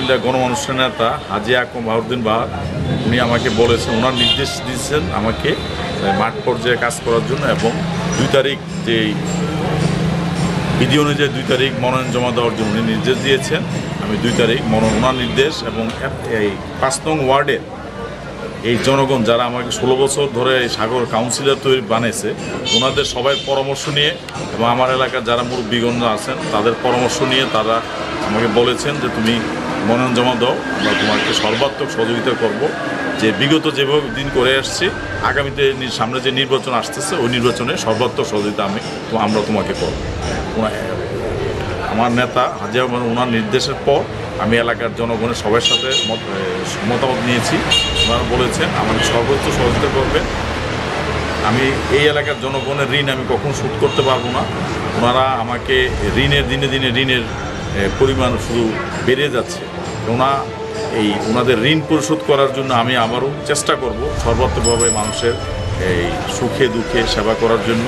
আলহামদুলিল্লাহ গণমানুষের নেতা হাজী আকম বাহাউদ্দিন বাহার উনি আমাকে বলেছেন, ওনার নির্দেশ দিয়েছেন আমাকে মাঠ পর্যায়ে কাজ করার জন্য, এবং 2 তারিখ যে বিধি অনুযায়ী 2 তারিখ মনোনয়ন জমা দেওয়ার জন্য উনি নির্দেশ দিয়েছেন। আমি 2 তারিখ ওনার নির্দেশ এবং এই 5 নং ওয়ার্ডের এই জনগণ যারা আমাকে 16 বছর ধরে এই সাগর কাউন্সিলর তৈরি বানিয়েছে, ওনাদের সবাই পরামর্শ নিয়ে এবং আমার এলাকার যারা মুরব্বীগণ আছেন তাদের পরামর্শ নিয়ে তারা আমাকে বলেছেন যে তুমি মনোনয়ন জমা দাও, আমরা তোমাকে সর্বাত্মক সহযোগিতা করব। যে বিগত যেভাবে দিন করে আসছি, আগামীতে সামনে যে নির্বাচন আসতেছে ওই নির্বাচনে সর্বাত্মক সহযোগিতা আমরা তোমাকে করব। আমার নেতা হাজী ওনার নির্দেশের পর আমি এলাকার জনগণের সবার সাথে মতামত নিয়েছি। ওনারা বলেছেন আমাকে সর্বোচ্চ সহযোগিতা করবেন। আমি এই এলাকার জনগণের ঋণ আমি কখনো শোধ করতে পারবো না। ওনারা আমাকে দিনে দিনে ঋণের পরিমাণ শুধু বেড়ে যাচ্ছে। ওনাদের ঋণ পরিশোধ করার জন্য আমি আবারও চেষ্টা করব সর্বাত্মকভাবে মানুষের এই সুখে দুঃখে সেবা করার জন্য।